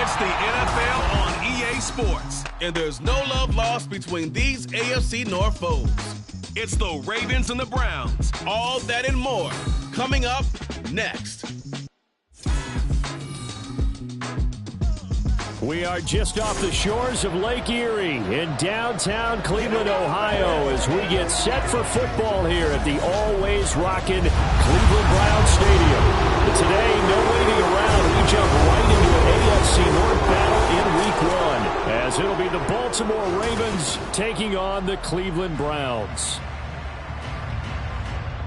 It's the NFL on EA Sports, and there's no love lost between these AFC North foes. It's the Ravens and the Browns. All that and more coming up next. We are just off the shores of Lake Erie in downtown Cleveland, Ohio, as we get set for football here at the always rockin' Cleveland Browns Stadium. But today, no waiting around. We jump right into an AFC North battle in Week 1, as it'll be the Baltimore Ravens taking on the Cleveland Browns.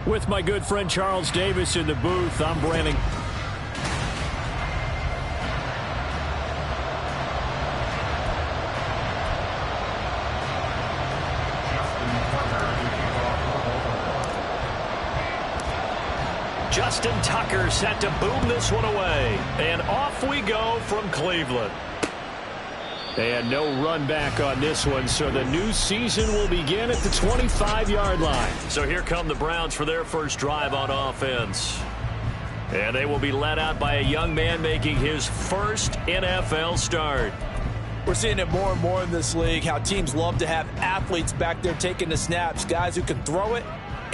With my good friend Charles Davis in the booth, I'm Brandon. Justin Tucker set to boom this one away. And off we go from Cleveland. And no run back on this one, so the new season will begin at the 25-yard line. So here come the Browns for their first drive on offense. And they will be led out by a young man making his first NFL start. We're seeing it more and more in this league, how teams love to have athletes back there taking the snaps, guys who can throw it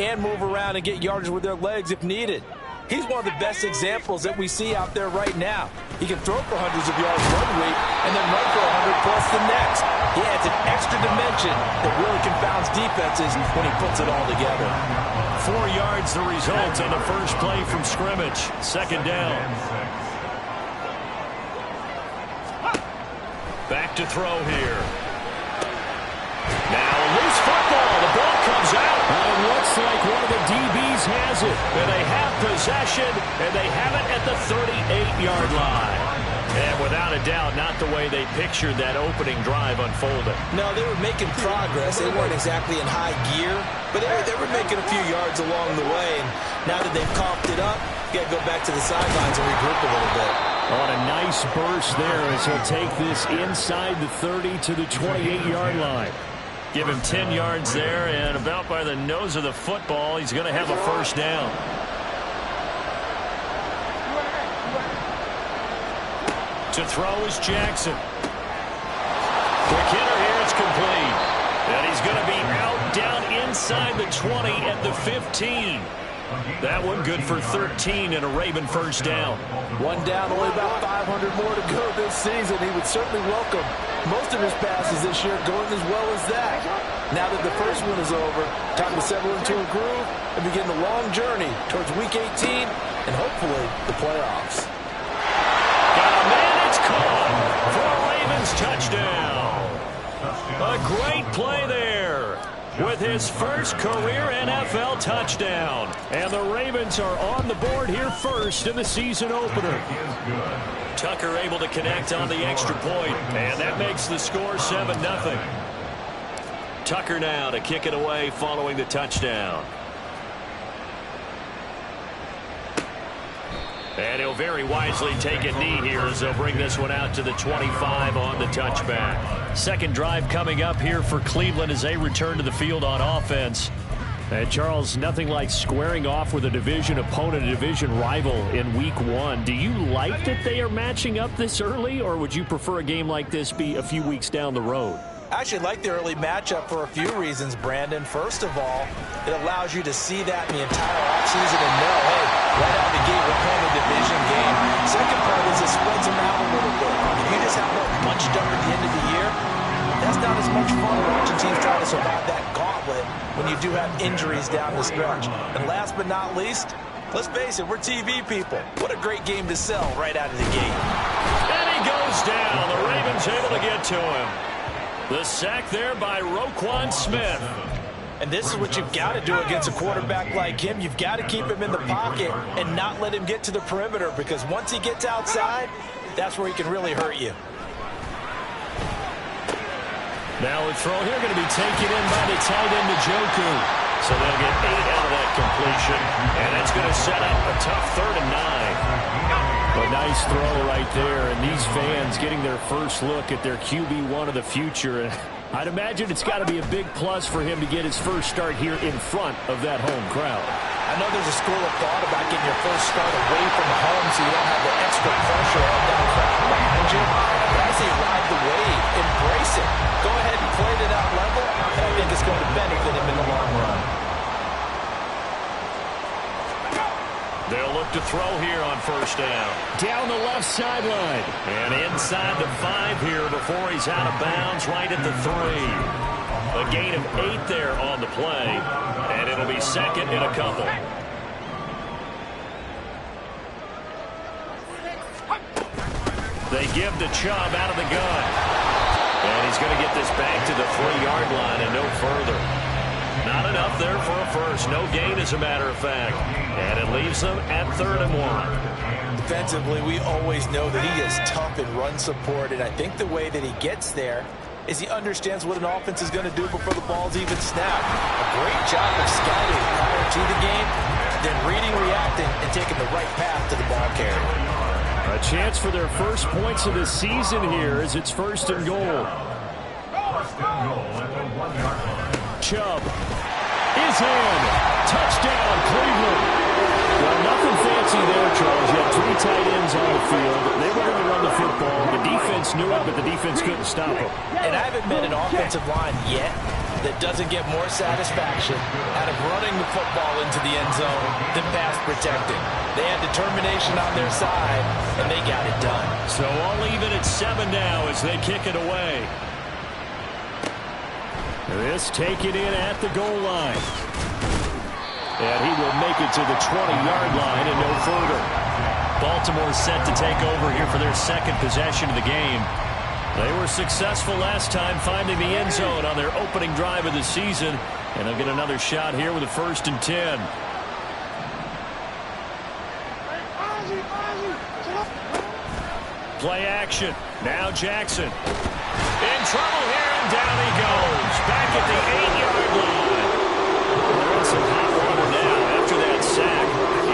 and move around and get yardage with their legs if needed. He's one of the best examples that we see out there right now. He can throw for hundreds of yards one week and then run for 100 plus the next. He adds an extra dimension that really confounds defenses when he puts it all together. 4 yards the result on the first play from scrimmage. Second down. Back to throw here. Now a loose football. The ball comes out. It looks like one of the DBs has it. And they have possession, and they have it at the 38-yard line. And without a doubt, not the way they pictured that opening drive unfolding. No, they were making progress. They weren't exactly in high gear, but they were making a few yards along the way. And now that they've coughed it up, you got to go back to the sidelines and regroup a little bit. On a nice burst there as he'll take this inside the 30 to the 28-yard line. Give him 10 yards there, and about by the nose of the football, he's going to have a first down. To throw is Jackson. Quick hitter here, it's complete. And he's going to be out down inside the 20 at the 15. That one good for 13 and a Raven first down. One down, only about 500 more to go this season. He would certainly welcome most of his passes this year going as well as that. Now that the first one is over, time to settle into a groove and begin the long journey towards Week 18 and hopefully the playoffs. Got a man, it's caught for a Ravens touchdown. A great play there with his first career NFL touchdown. And the Ravens are on the board here first in the season opener. Tucker able to connect on the extra point, and that makes the score 7-0. Tucker now to kick it away following the touchdown. And he'll very wisely take a knee here as they'll bring this one out to the 25 on the touchback. Second drive coming up here for Cleveland as they return to the field on offense. And Charles, nothing like squaring off with a division opponent, a division rival in Week 1. Do you like that they are matching up this early, or would you prefer a game like this be a few weeks down the road? I actually like the early matchup for a few reasons, Brandon. First of all, it allows you to see that in the entire offseason and know, hey, right out the gate, we're playing a division game. Second part is it spreads them out a little bit. If you just have a bunch done at the end of the year, that's not as much fun watching teams try to survive that gauntlet when you do have injuries down the stretch. And last but not least, let's face it, we're TV people. What a great game to sell right out of the gate. And he goes down. The Ravens able to get to him. The sack there by Roquan Smith. And this is what you've got to do against a quarterback like him. You've got to keep him in the pocket and not let him get to the perimeter, because once he gets outside, that's where he can really hurt you. Now a throw here going to be taken in by the tight end, Njoku. So they'll get 8 out of that completion, and that's going to set up a tough 3rd and 9. A nice throw right there, and these fans getting their first look at their QB1 of the future. I'd imagine it's got to be a big plus for him to get his first start here in front of that home crowd. I know there's a school of thought about getting your first start away from home so you don't have the extra pressure of that crowd behind you. say ride the wave, embrace it. Go ahead and play to that level, and I think it's going to benefit him in the long run. They'll look to throw here on first down. Down the left sideline. And inside the 5 here before he's out of bounds, right at the 3. A gain of 8 there on the play, and it'll be second and a couple. They give the Chubb out of the gun. And he's going to get this back to the 3-yard line and no further. Not enough there for a first. No gain, as a matter of fact. And it leaves them at 3rd and 1. Defensively, we always know that he is tough in run support, and I think the way that he gets there is he understands what an offense is going to do before the ball's even snapped. A great job of scouting prior to the game, then reading, reacting, and taking the right path to the ball carrier. A chance for their first points of the season here as it's 1st and goal. Chubb is in. Touchdown, Cleveland. Well, nothing fancy there, Charles. You had 3 tight ends on the field. They were going to run the football. The defense knew it, but the defense couldn't stop them. And I haven't met an offensive line yet that doesn't get more satisfaction out of running the football into the end zone than pass protecting. They had determination on their side, and they got it done. So all even at 7 now as they kick it away. This taken in at the goal line. And he will make it to the 20-yard line and no further. Baltimore set to take over here for their 2nd possession of the game. They were successful last time finding the end zone on their opening drive of the season. And they'll get another shot here with a 1st and 10. Play action. Now Jackson. In trouble here, and down he goes. Back at the 8-yard line. They're in some hot water now after that sack.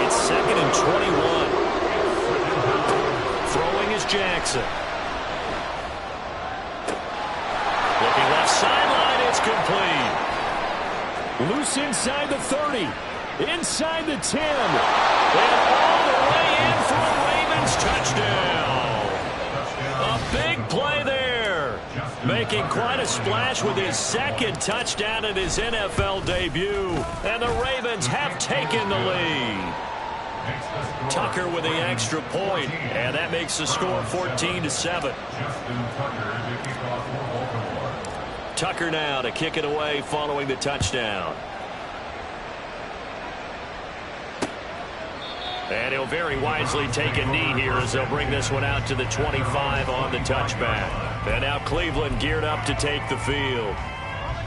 It's 2nd and 21. Throwing is Jackson. Looking left sideline, it's complete. Loose inside the 30. Inside the 10. And all the way in for a Ravens touchdown. A big play there. Making quite a splash with his 2nd touchdown in his NFL debut. And the Ravens have taken the lead. Tucker with the extra point, and that makes the score 14-7. Tucker now to kick it away following the touchdown. And he'll very wisely take a knee here as they'll bring this one out to the 25 on the touchback. And now Cleveland geared up to take the field.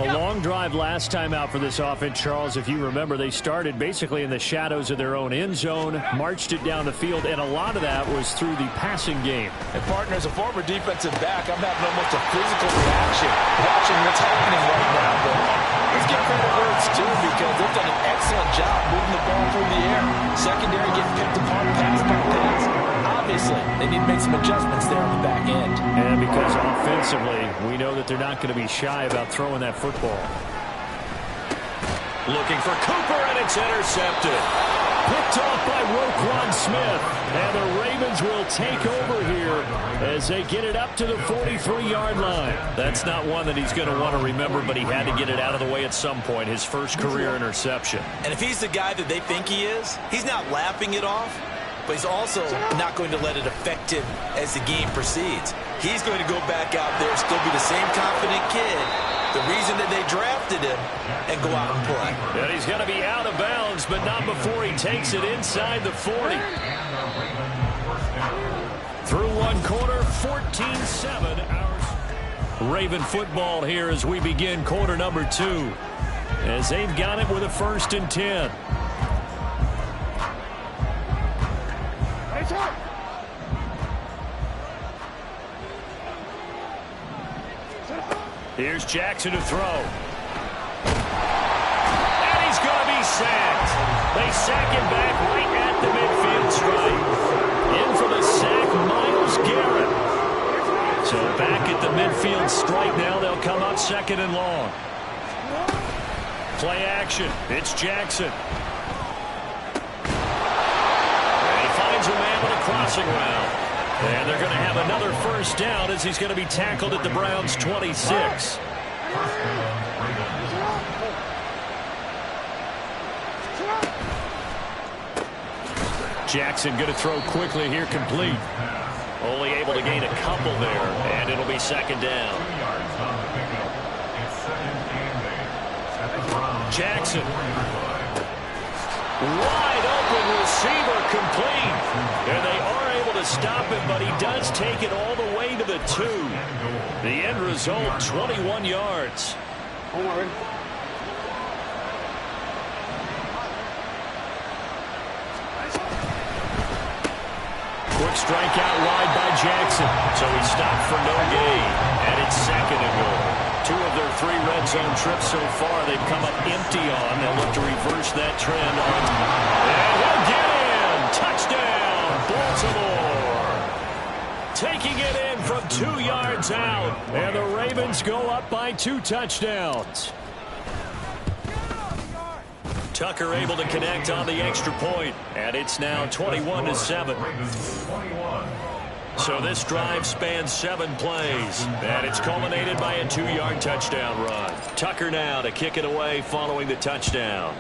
A long drive last time out for this offense, Charles. If you remember, they started basically in the shadows of their own end zone, marched it down the field, and a lot of that was through the passing game. And, partner, as a former defensive back, I'm having almost a physical reaction watching what's happening right now. But let's give credit where it's due because they've done an excellent job moving the ball through the air. Secondary getting picked apart pass by pass. Obviously, they need to make some adjustments there on the back end. And because offensively, we know that they're not going to be shy about throwing that football. Looking for Cooper, and it's intercepted. Picked off by wk1 Smith. And the Ravens will take over here as they get it up to the 43-yard line. That's not one that he's going to want to remember, but he had to get it out of the way at some point. His first career interception. And if he's the guy that they think he is, he's not laughing it off. But he's also not going to let it affect him as the game proceeds. He's going to go back out there, still be the same confident kid, the reason that they drafted him, and go out and play. And he's going to be out of bounds, but not before he takes it inside the 40. Through one quarter, 14-7. Raven football here as we begin quarter number 2. As they've got it with a 1st and 10. Here's Jackson to throw. And he's going to be sacked. They sack him back right at the midfield stripe. In for the sack, Myles Garrett. So back at the midfield stripe now. They'll come up 2nd and long. Play action. It's Jackson. And he finds a man with a crossing route. And they're going to have another first down as he's going to be tackled at the Browns' 26. Jackson going to throw quickly here, complete. Only able to gain a couple there, and it'll be second down. Jackson. Wide open receiver, complete. And they are able to stop him, but he does take it all the way to the 2. The end result, 21 yards. Quick strike out wide by Jackson. So he stopped for no gain. And it's second and goal. 2 of their 3 red zone trips so far they've come up empty on. They'll look to reverse that trend. And he'll get in. Touchdown, Baltimore. Taking it in from 2 yards out. And the Ravens go up by 2 touchdowns. Tucker able to connect on the extra point, and it's now 21-7. So this drive spans 7 plays, and it's culminated by a 2-yard touchdown run. Tucker now to kick it away following the touchdown.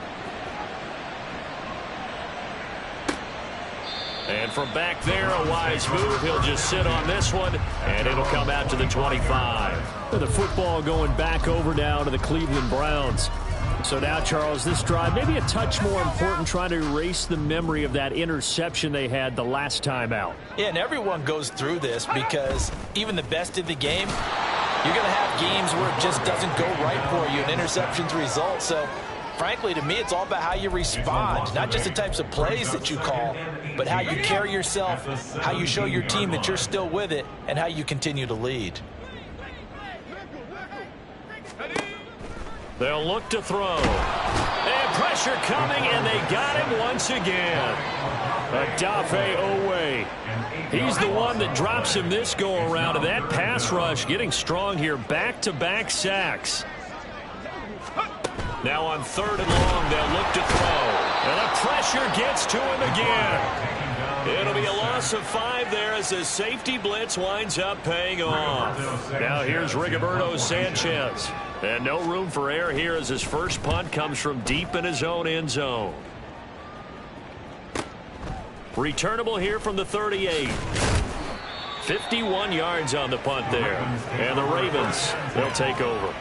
And from back there, a wise move. He'll just sit on this one, and it'll come out to the 25. The football going back over now to the Cleveland Browns. So now, Charles, this drive maybe a touch more important, trying to erase the memory of that interception they had the last time out. Yeah, and everyone goes through this because even the best of the game, you're going to have games where it just doesn't go right for you, and interceptions result. So, frankly, to me, it's all about how you respond, not just the types of plays that you call, but how you carry yourself, how you show your team that you're still with it, and how you continue to lead. They'll look to throw. And pressure coming, and they got him once again. Odafe Owe. He's the one that drops him this go-around, and that pass rush getting strong here. Back-to-back sacks. Now on 3rd and long, they'll look to throw. And the pressure gets to him again. It'll be a loss of 5 there as the safety blitz winds up paying off. Now here's Rigoberto Sanchez. And no room for error here as his first punt comes from deep in his own end zone. Returnable here from the 38. 51 yards on the punt there. And the Ravens, they'll take over.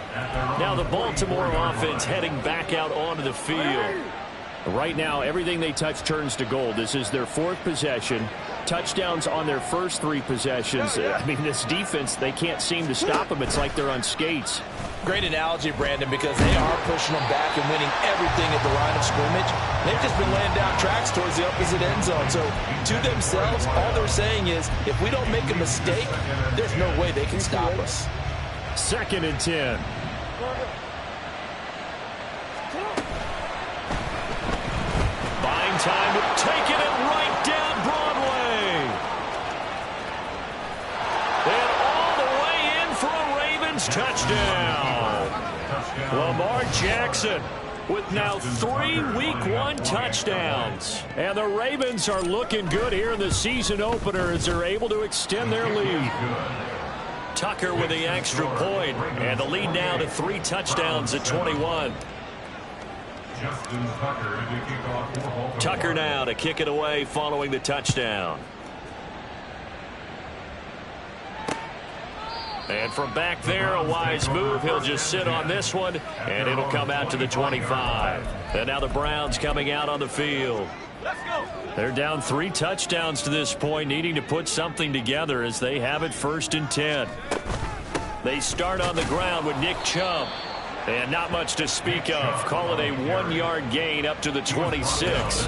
Now the Baltimore offense heading back out onto the field. Right now, everything they touch turns to gold. This is their 4th possession. Touchdowns on their first 3 possessions. I mean, this defense, they can't seem to stop them. It's like they're on skates. Great analogy, Brandon, because they are pushing them back and winning everything at the line of scrimmage. They've just been laying down tracks towards the opposite end zone. So, to themselves, all they're saying is, if we don't make a mistake, there's no way they can stop us. 2nd and 10. Buying time, taking it right down Broadway. And all the way in for a Ravens touchdown. Lamar Jackson with now 3 Week 1 touchdowns. And the Ravens are looking good here in the season opener as they're able to extend their lead. Tucker with the extra point, and the lead now to 3 touchdowns at 21. Tucker now to kick it away following the touchdown. And from back there, a wise move. He'll just sit on this one, and it'll come out to the 25. And now the Browns coming out on the field. They're down 3 touchdowns to this point, needing to put something together as they have it 1st and 10. They start on the ground with Nick Chubb. And not much to speak of. Call it a 1-yard gain up to the 26.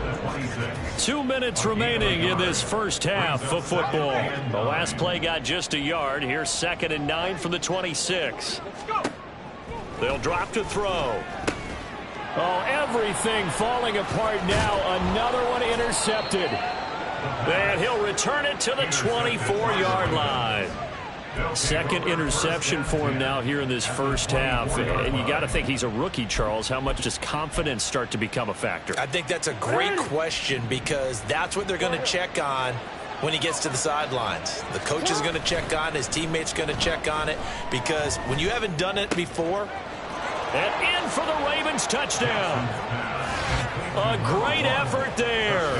2 minutes remaining in this first half of football. The last play got just a yard. Here's 2nd and 9 from the 26. They'll drop to throw. Oh, everything falling apart now. Another one intercepted. And he'll return it to the 24-yard line. 2nd interception for him now here in this first half. And you got to think he's a rookie, Charles. How much does confidence start to become a factor? I think that's a great question because that's what they're going to check on when he gets to the sidelines. The coach is going to check on it. His teammates going to check on it, because when you haven't done it before. And in for the Ravens touchdown. A great effort there.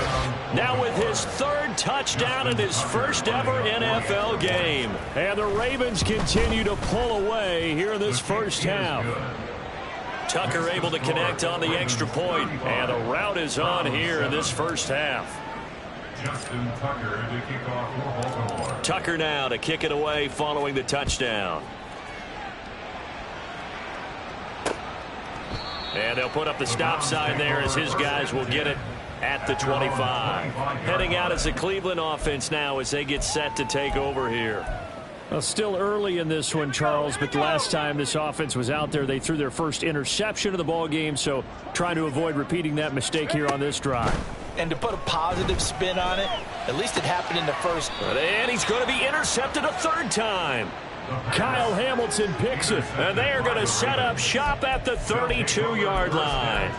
Now with his third touchdown in his first ever NFL game. And the Ravens continue to pull away here in this first half. Tucker able to connect on the extra point. And the route is on here in this first half. Justin Tucker to kick off for Baltimore. Tucker now to kick it away following the touchdown. And they'll put up the stop sign there as his guys will get it at the 25. Heading out as the Cleveland offense now as they get set to take over here. Well, still early in this one, Charles, but the last time this offense was out there, they threw their first interception of the ball game, so trying to avoid repeating that mistake here on this drive. And to put a positive spin on it, at least it happened in the first. And he's going to be intercepted a third time. Kyle Hamilton picks it. And they are going to set up shop at the 32-yard line.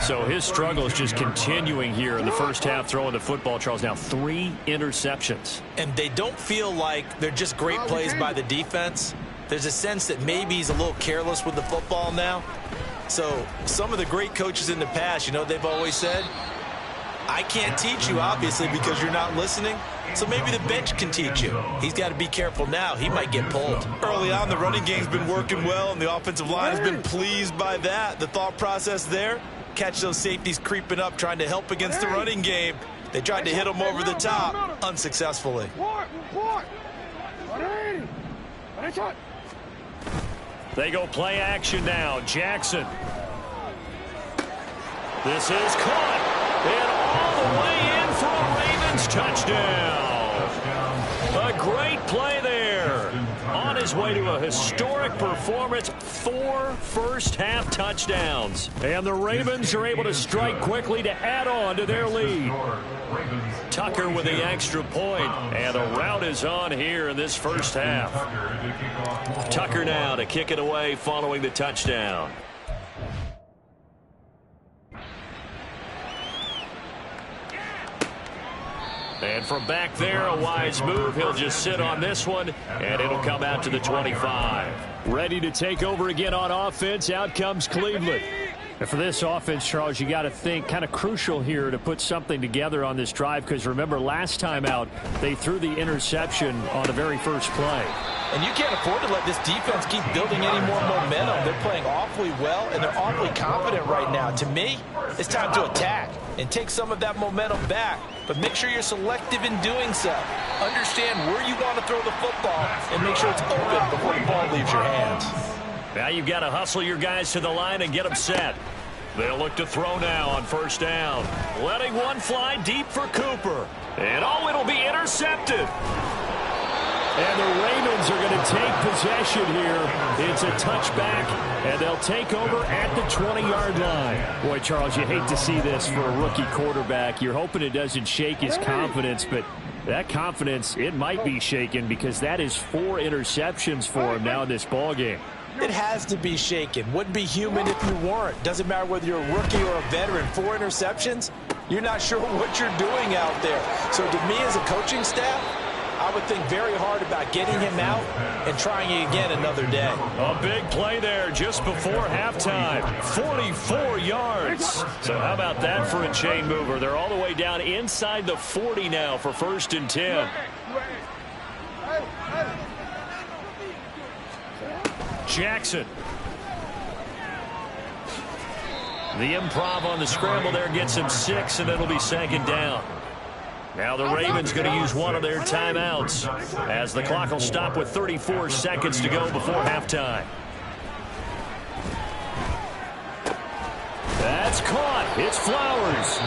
So his struggle is just continuing here in the first half throwing the football, Charles. Now 3 interceptions. And they don't feel like they're just great plays by the defense. There's a sense that maybe he's a little careless with the football now. So some of the great coaches in the past, you know, they've always said, I can't teach you, obviously, because you're not listening. So maybe the bench can teach you. He's got to be careful now. He might get pulled. Early on, the running game's been working well, and the offensive line has been pleased by that. The thought process there, catch those safeties creeping up, trying to help against the running game. They tried to hit him over the top, unsuccessfully. They go play action now. Jackson. This is caught. And all the way in for a Ravens touchdown. A great play there. On his way to a historic performance, 4 first-half touchdowns. And the Ravens are able to strike quickly to add on to their lead. Tucker with the extra point. And the route is on here in this first half. Tucker now to kick it away following the touchdown. And from back there, a wise move. He'll just sit on this one, and it'll come out to the 25. Ready to take over again on offense. Out comes Cleveland. And for this offense, Charles, you got to think kind of crucial here to put something together on this drive, because remember last time out, they threw the interception on the very first play. And you can't afford to let this defense keep building any more momentum. They're playing awfully well, and they're awfully confident right now. To me, it's time to attack and take some of that momentum back. But make sure you're selective in doing so. Understand where you want to throw the football and make sure it's open before the ball leaves your hands. Now you've got to hustle your guys to the line and get them set. They'll look to throw now on first down. Letting one fly deep for Cooper. And oh, it'll be intercepted. And the Ravens are going to take possession here. It's a touchback, and they'll take over at the 20-yard line. Boy, Charles, you hate to see this for a rookie quarterback. You're hoping it doesn't shake his confidence, but that confidence, it might be shaken, because that is 4 interceptions for him now in this ballgame. It has to be shaken. Wouldn't be human if you weren't. Doesn't matter whether you're a rookie or a veteran. 4 interceptions, you're not sure what you're doing out there. So to me as a coaching staff, I would think very hard about getting him out and trying it again another day. A big play there just before halftime. 44 yards. So how about that for a chain mover? They're all the way down inside the 40 now for 1st and 10. Jackson. The improv on the scramble there gets him 6, and it'll be 2nd down. Now the Ravens going to use one of their timeouts as the clock will stop with 34 seconds to go before halftime. That's caught. It's Flowers.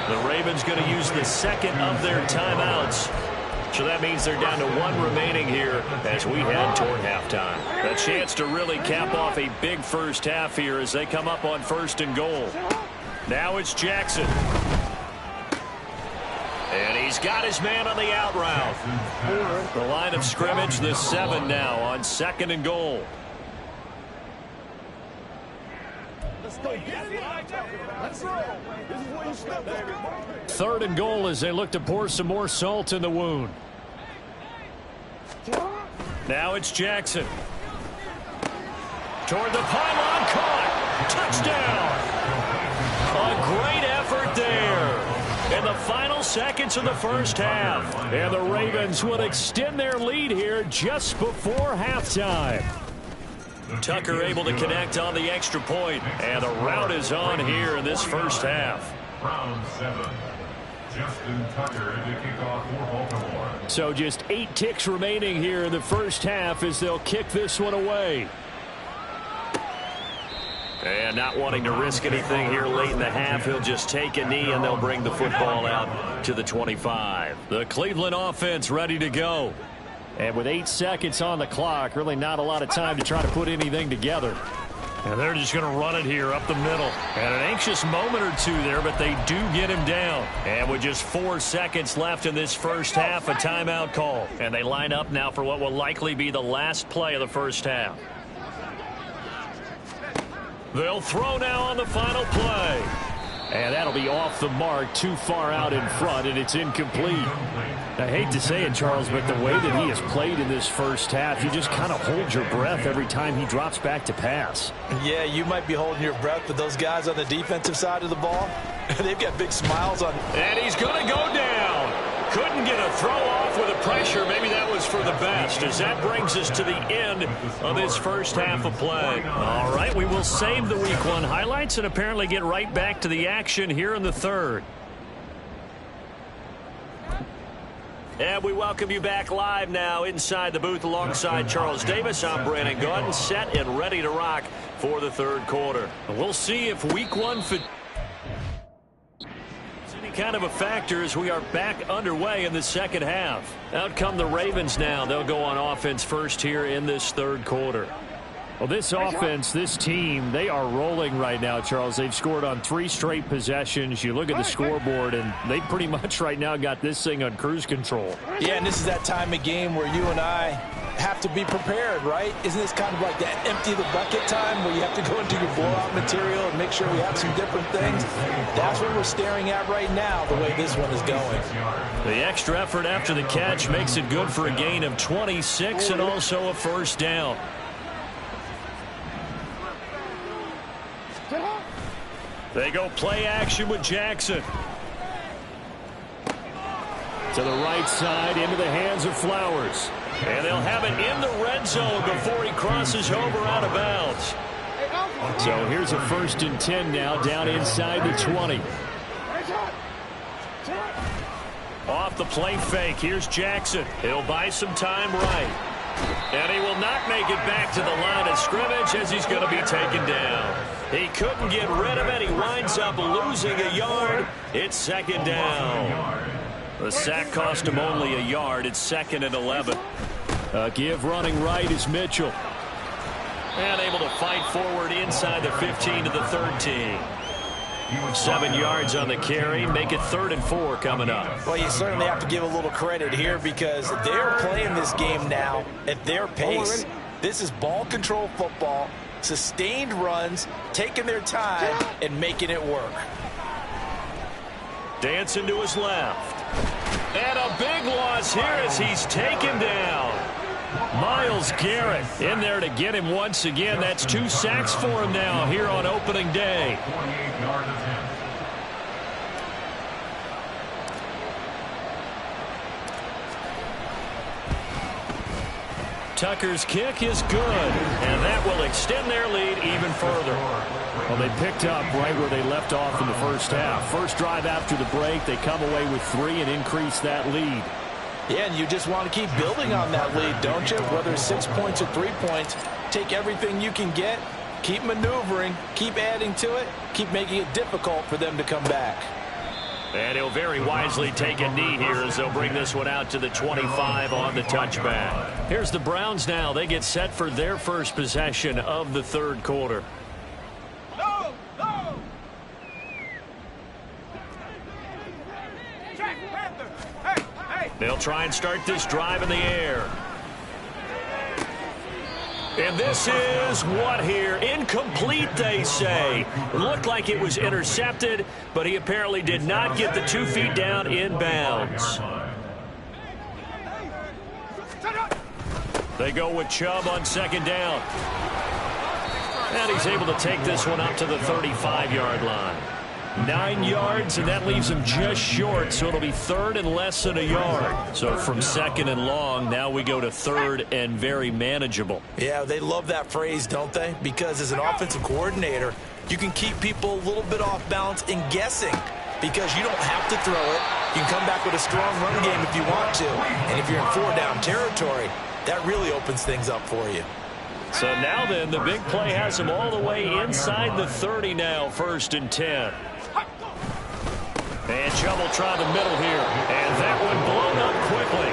The Ravens going to use the 2nd of their timeouts. So that means they're down to 1 remaining here as we head toward halftime. A chance to really cap off a big first half here as they come up on 1st and goal. Now it's Jackson. And he's got his man on the out route. The line of scrimmage, the 7 now on 2nd and goal. Let's go. Let's roll. This is where you step, baby. 3rd and goal as they look to pour some more salt in the wound. Now it's Jackson. Toward the pylon, caught. Touchdown. A great effort there in the final seconds of the first half. And the Ravens would extend their lead here just before halftime. Tucker able to connect on the extra point, and the rout is on here in this first half. Round 7. Justin Tucker to kick off for Baltimore. So just 8 ticks remaining here in the first half as they'll kick this one away. And not wanting to risk anything here late in the half, he'll just take a knee and they'll bring the football out to the 25. The Cleveland offense ready to go. And with 8 seconds on the clock, really not a lot of time to try to put anything together. And they're just going to run it here up the middle. And an anxious moment or two there, but they do get him down. And with just 4 seconds left in this first half, a timeout call. And they line up now for what will likely be the last play of the first half. They'll throw now on the final play. And that'll be off the mark, too far out in front, and it's incomplete. I hate to say it, Charles, but the way that he has played in this first half, you just kind of hold your breath every time he drops back to pass. Yeah, you might be holding your breath, but those guys on the defensive side of the ball, they've got big smiles on. And he's going to go down. Couldn't get a throw off with the pressure. Maybe that was for the best, as that brings us to the end of this first half of play. All right, we will save the Week 1 highlights and apparently get right back to the action here in the third. And we welcome you back live now inside the booth alongside Charles Davis. I'm Brandon Gaudin, set and ready to rock for the third quarter. We'll see if Week 1 kind of a factor as we are back underway in the second half. Out come the Ravens now. They'll go on offense first here in this third quarter. Well, this offense, this team, they are rolling right now, Charles. They've scored on 3 straight possessions. You look at the scoreboard, and they pretty much right now got this thing on cruise control. Yeah, and this is that time of game where you and I have to be prepared, right? Isn't this kind of like that empty the bucket time where you have to go into your blowout material and make sure we have some different things? That's what we're staring at right now, the way this one is going. The extra effort after the catch makes it good for a gain of 26 and also a first down. They go play action with Jackson. To the right side, into the hands of Flowers. And they'll have it in the red zone before he crosses over out of bounds. So here's a 1st and 10 now, down inside the 20. Off the play fake, here's Jackson. He'll buy some time right. And he will not make it back to the line of scrimmage as he's going to be taken down. He couldn't get rid of it. He winds up losing a yard. It's 2nd down. The sack cost him only a yard. It's 2nd and 11. Give running right is Mitchell. And able to fight forward inside the 15 to the 13. 7 yards on the carry. Make it 3rd and 4 coming up. Well, you certainly have to give a little credit here because they're playing this game now at their pace. This is ball control football, sustained runs, taking their time and making it work. Dancing to his left. And a big loss here as he's taken down. Myles Garrett in there to get him once again. That's 2 sacks for him now here on opening day. Tucker's kick is good, and that will extend their lead even further. Well, they picked up right where they left off in the first half. First drive after the break, they come away with 3 and increase that lead. Yeah, and you just want to keep building on that lead, don't you? Whether it's 6 points or 3 points, take everything you can get, keep maneuvering, keep adding to it, keep making it difficult for them to come back. And he'll very wisely take a knee here as they'll bring this one out to the 25 on the touchback. Here's the Browns now. They get set for their first possession of the third quarter. They'll try and start this drive in the air. And this is what here? Incomplete, they say. It looked like it was intercepted, but he apparently did not get the 2 feet down in bounds. They go with Chubb on second down. And he's able to take this one up to the 35-yard line. 9 yards, and that leaves him just short, so it'll be third and less than a yard. So from second and long, now we go to third and very manageable. Yeah, they love that phrase, don't they? Because as an offensive coordinator, you can keep people a little bit off balance and guessing because you don't have to throw it. You can come back with a strong run game if you want to. And if you're in 4-down territory, that really opens things up for you. So now then, the big play has him all the way inside the 30 now, 1st and 10. And Chubb will try the middle here. And that one blown up quickly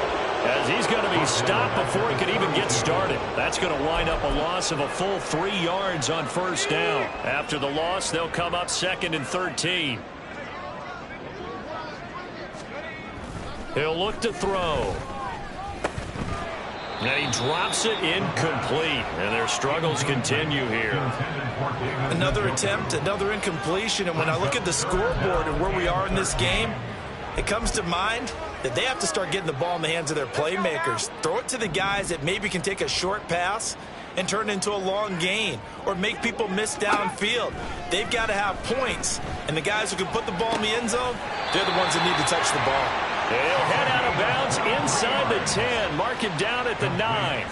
as he's going to be stopped before he could even get started. That's going to wind up a loss of a full 3 yards on 1st down. After the loss, they'll come up 2nd and 13. He'll look to throw. And he drops it incomplete. And their struggles continue here. Another attempt, another incompletion. And when I look at the scoreboard and where we are in this game, it comes to mind that they have to start getting the ball in the hands of their playmakers. Throw it to the guys that maybe can take a short pass and turn it into a long gain or make people miss downfield. They've got to have points. And the guys who can put the ball in the end zone, they're the ones that need to touch the ball. He'll head out of bounds inside the 10. Mark him down at the 9.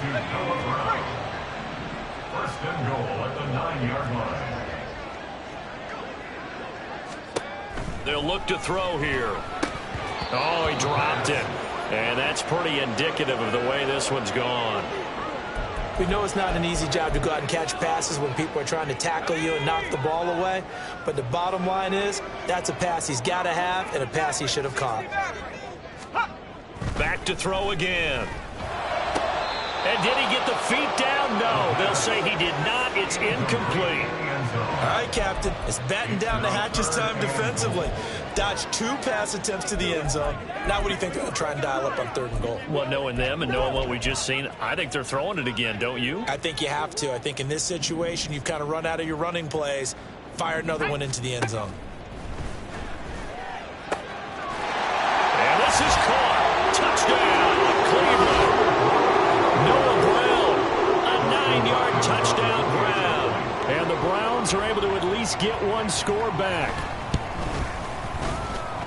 1st and goal at the 9-yard line. They'll look to throw here. Oh, he dropped it. And that's pretty indicative of the way this one's gone. We know it's not an easy job to go out and catch passes when people are trying to tackle you and knock the ball away. But the bottom line is, that's a pass he's got to have and a pass he should have caught. Back to throw again. And did he get the feet down? No, they'll say he did not. It's incomplete. All right, Captain. It's batten down the hatches time defensively. Dodged 2 pass attempts to the end zone. Now what do you think they're going to try and dial up on 3rd and goal? Well, knowing them and knowing what we just seen, I think they're throwing it again, don't you? I think you have to. I think in this situation, you've kind of run out of your running plays. Fire another one into the end zone. And this is caught. Touchdown, Cleveland. Noah Brown, a 9-yard touchdown grab. And the Browns are able to at least get 1 score back.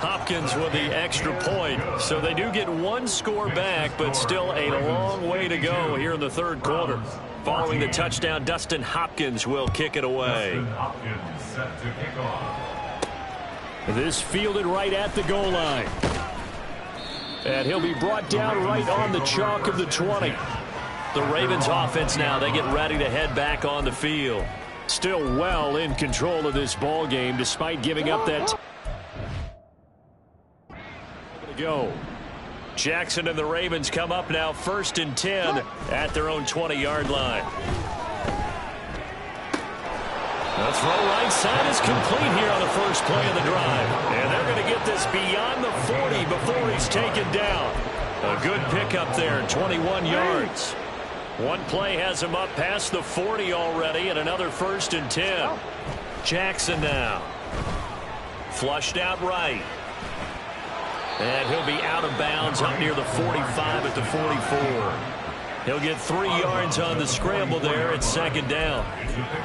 Hopkins with the extra point. So they do get 1 score back, but still a long way to go here in the 3rd quarter. Following the touchdown, Dustin Hopkins will kick it away. Hopkins set to kick off. This fielded right at the goal line. And he'll be brought down right on the chalk of the 20. The Ravens offense now, they get ready to head back on the field. Still well in control of this ball game despite giving up that. Go. Jackson and the Ravens come up now 1st and 10 at their own 20-yard line. The throw right side is complete here on the first play of the drive. And they're going to get this beyond the 40 before he's taken down. A good pickup there, 21 yards. One play has him up past the 40 already and another 1st and 10. Jackson now. Flushed out right. And he'll be out of bounds up near the 45 at the 44. He'll get 3 yards on the scramble there at 2nd down.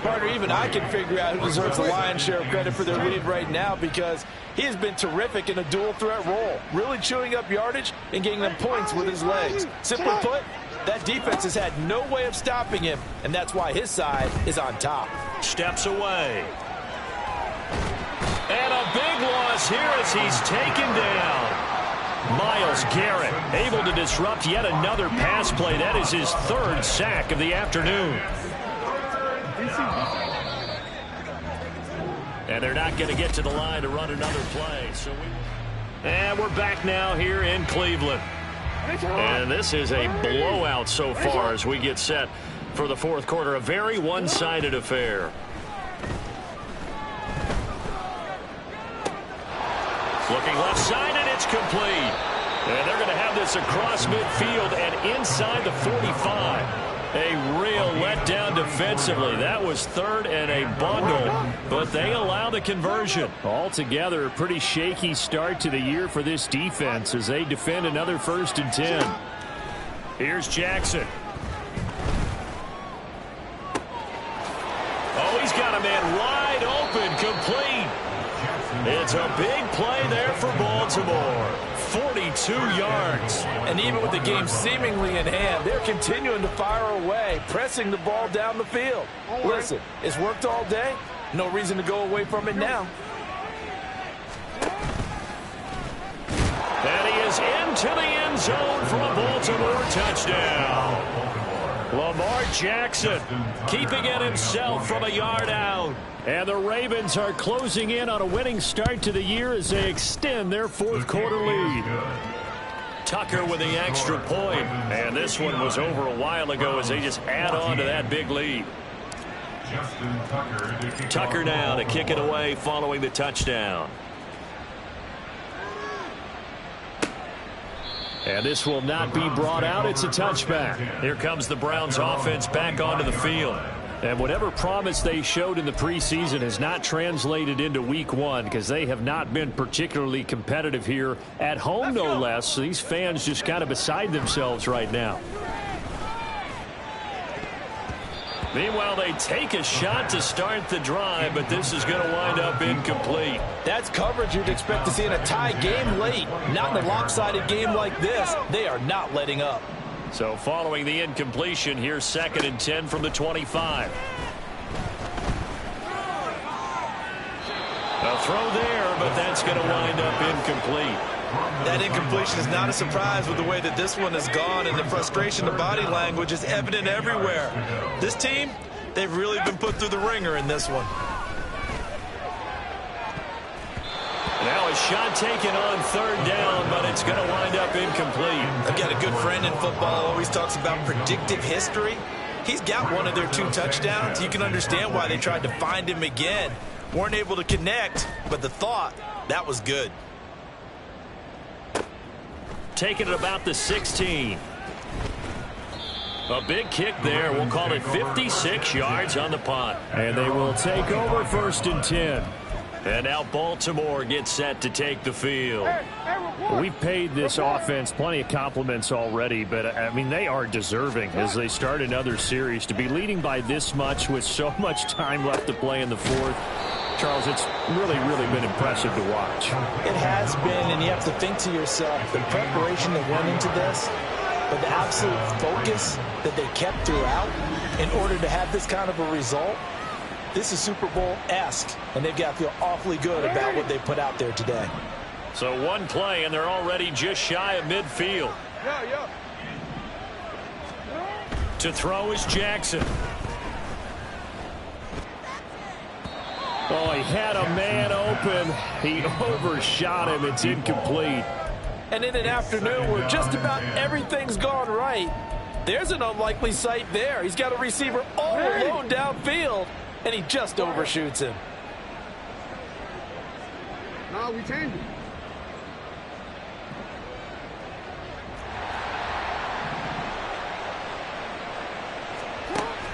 Partner, even I can figure out who deserves the lion's share of credit for their lead right now because he has been terrific in a dual threat role, really chewing up yardage and getting them points with his legs. Simply put, that defense has had no way of stopping him, and that's why his side is on top. Steps away. And a big loss here as he's taken down. Myles Garrett able to disrupt yet another pass play. That is his 3rd sack of the afternoon. And they're not going to get to the line to run another play. And we're back now here in Cleveland. And this is a blowout so far as we get set for the 4th quarter. A very one-sided affair. Looking left side, and it's complete. And they're going to have this across midfield and inside the 45. A real letdown defensively. That was third and a bundle, but they allow the conversion. Altogether, a pretty shaky start to the year for this defense as they defend another 1st and 10. Here's Jackson. Oh, he's got a man wide open, complete. It's a big play there for Baltimore. 42 yards. And even with the game seemingly in hand, they're continuing to fire away, pressing the ball down the field. Listen, it's worked all day. No reason to go away from it now. And he is into the end zone for a Baltimore touchdown. Lamar Jackson keeping it himself from a yard out. And the Ravens are closing in on a winning start to the year as they extend their 4th quarter lead. Tucker with the extra point. And this one was over a while ago as they just add on to that big lead. Tucker now to kick it away following the touchdown. And this will not be brought out. It's a touchback. Here comes the Browns offense back onto the field. And whatever promise they showed in the preseason has not translated into week 1 because they have not been particularly competitive here at home, no less. So these fans just kind of beside themselves right now. Meanwhile, they take a shot to start the drive, but this is going to wind up incomplete. That's coverage you'd expect to see in a tie game late. Not in a lopsided game like this. They are not letting up. So following the incompletion, here's 2nd and 10 from the 25. A throw there, but that's going to wind up incomplete. That incompletion is not a surprise with the way that this one has gone, and the frustration, the body language is evident everywhere. This team, they've really been put through the ringer in this one. Now a shot taken on 3rd down, but it's going to wind up incomplete. I've got a good friend in football, always talks about predictive history. He's got one of their 2 touchdowns. You can understand why they tried to find him again. Weren't able to connect, but the thought, that was good. Taking it about the 16. A big kick there. We'll call it 56 yards on the punt. And they will take over 1st and 10. And now Baltimore gets set to take the field. We've paid this offense plenty of compliments already, but, I mean, they are deserving as they start another series. To be leading by this much with so much time left to play in the 4th, Charles, it's really, really been impressive to watch. It has been, and you have to think to yourself, the preparation that went into this, but the absolute focus that they kept throughout in order to have this kind of a result. This is Super Bowl-esque, and they've got to feel awfully good about what they put out there today. So one play, and they're already just shy of midfield. To throw is Jackson. Oh, he had a man open. He overshot him. It's incomplete. And in an afternoon where just about everything's gone right, there's an unlikely sight there. He's got a receiver all alone downfield, and he just overshoots him. No, we changed it.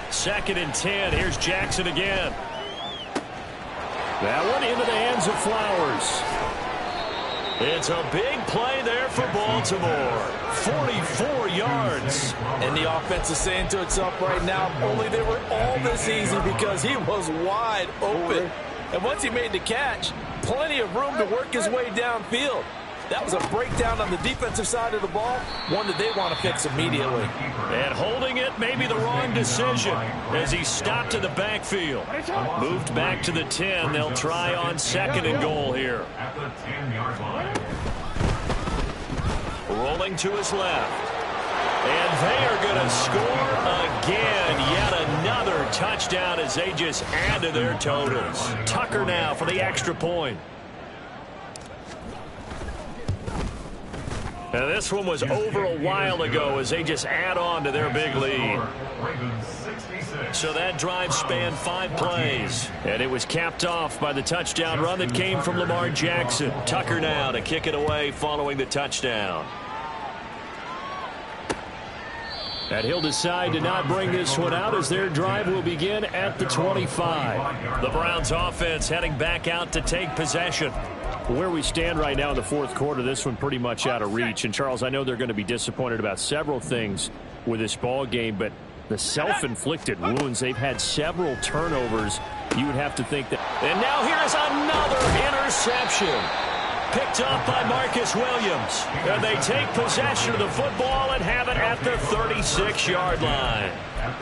Second and 10. Here's Jackson again. That one into the hands of Flowers. It's a big play there for Baltimore. 44 yards. And the offense is saying to itself right now, only they were all this easy because he was wide open. And once he made the catch, plenty of room to work his way downfield. That was a breakdown on the defensive side of the ball, one that they want to fix immediately. And holding it may be the wrong decision as he stopped in the backfield. Moved back to the 10. They'll try on 2nd and goal here. At the 10-yard line. Rolling to his left. And they are going to score again. Yet another touchdown as they just add to their totals. Tucker now for the extra point. Now this one was over a while ago as they just add on to their big lead. So that drive spanned 5 plays. And it was capped off by the touchdown run that came from Lamar Jackson. Tucker now to kick it away following the touchdown. And he'll decide to not bring this one out as their drive will begin at the 25. The Browns offense heading back out to take possession. Where we stand right now in the fourth quarter, this one pretty much out of reach. And, Charles, I know they're going to be disappointed about several things with this ball game, but the self-inflicted wounds, they've had several turnovers. You would have to think that. And now here's another interception. Picked up by Marcus Williams. And they take possession of the football and have it at the 36-yard line.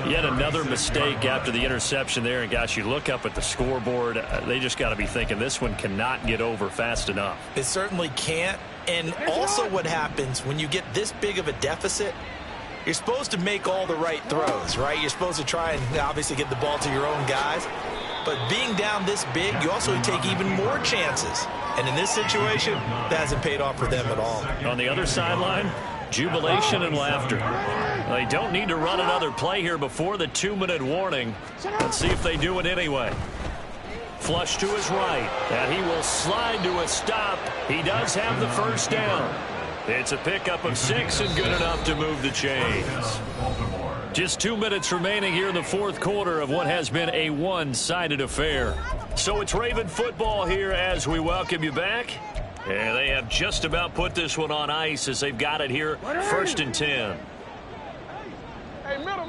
Yet another mistake after the interception there. And, gosh, you look up at the scoreboard, they just got to be thinking this one cannot get over fast enough. It certainly can't. And also what happens when you get this big of a deficit, you're supposed to make all the right throws, right? You're supposed to try and obviously get the ball to your own guys. But being down this big, you also take even more chances. And in this situation, that hasn't paid off for them at all. On the other sideline, jubilation and laughter. They don't need to run another play here before the 2-minute warning. Let's see if they do it anyway. Flush to his right, and he will slide to a stop. He does have the first down. It's a pickup of 6 and good enough to move the chains. Just 2 minutes remaining here in the fourth quarter of what has been a one-sided affair. So it's Raven football here as we welcome you back. And they have just about put this one on ice as they've got it here, 1st and 10. Hey, middle.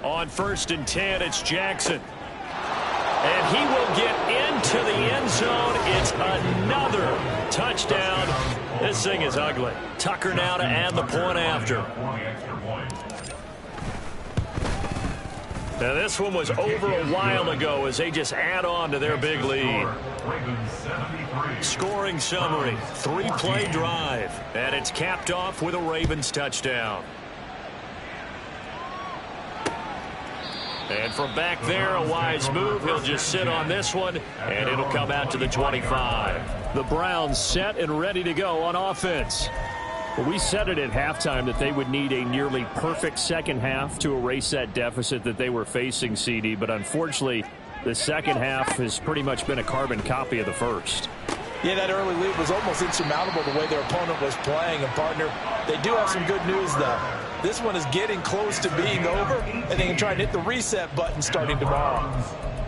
On 1st and 10, it's Jackson. And he will get into the end zone. It's another touchdown. This thing is ugly. Tucker now to add the point after. Now this one was over a while ago as they just add on to their big lead. Scoring summary, 3-play drive. And it's capped off with a Ravens touchdown. And from back there, a wise move. He'll just sit on this one, and it'll come out to the 25. The Browns set and ready to go on offense. Well, we said it at halftime that they would need a nearly perfect second half to erase that deficit that they were facing, CD. But unfortunately, the second half has pretty much been a carbon copy of the first. Yeah, that early lead was almost insurmountable the way their opponent was playing. And, partner, they do have some good news, though. This one is getting close to being over, and they can try and hit the reset button starting tomorrow.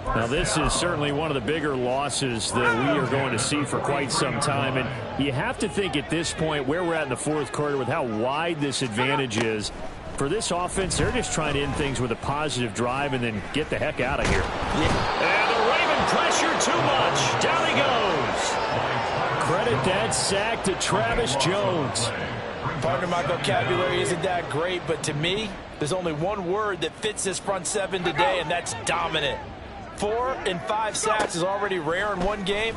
Now, this is certainly one of the bigger losses that we are going to see for quite some time. And you have to think at this point where we're at in the fourth quarter with how wide this advantage is. For this offense, they're just trying to end things with a positive drive and then get the heck out of here. Yeah. And the Raven pressure too much. Down he goes. Credit that sack to Travis Jones. Partner, my vocabulary isn't that great, but to me, there's only one word that fits this front seven today, and that's dominant. 4 and 5 sacks is already rare in one game.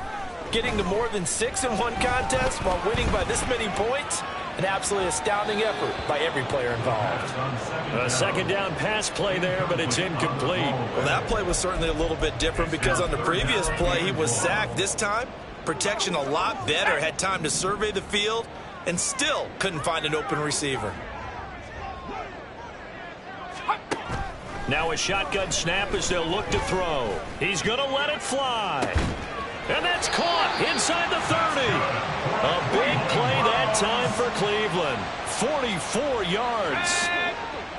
Getting to more than 6 in one contest while winning by this many points, an absolutely astounding effort by every player involved. A second down pass play there, but it's incomplete. Well, that play was certainly a little bit different because on the previous play, he was sacked. This time, protection a lot better, had time to survey the field, and still couldn't find an open receiver. Now a shotgun snap as they'll look to throw. He's going to let it fly. And that's caught inside the 30. A big play that time for Cleveland. 44 yards.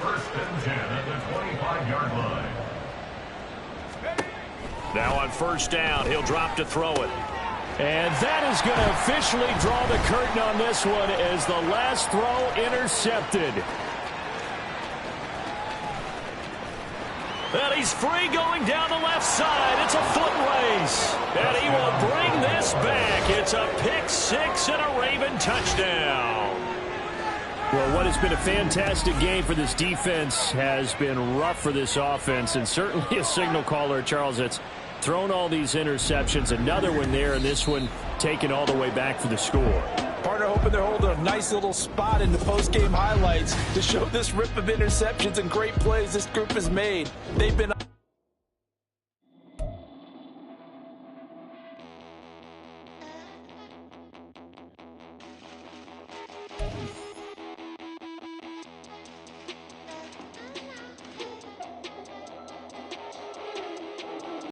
1st and 10 at the 25-yard line. Now on 1st down, he'll drop to throw it. And that is going to officially draw the curtain on this one as the last throw intercepted. And he's free going down the left side. It's a foot race. And he will bring this back. It's a pick 6 and a Raven touchdown. Well, what has been a fantastic game for this defense has been rough for this offense, and certainly a signal caller, Charles, that's thrown all these interceptions. Another one there, and this one taken all the way back for the score. Partner, hoping they're holding a nice little spot in the post-game highlights to show this rip of interceptions and great plays this group has made. They've been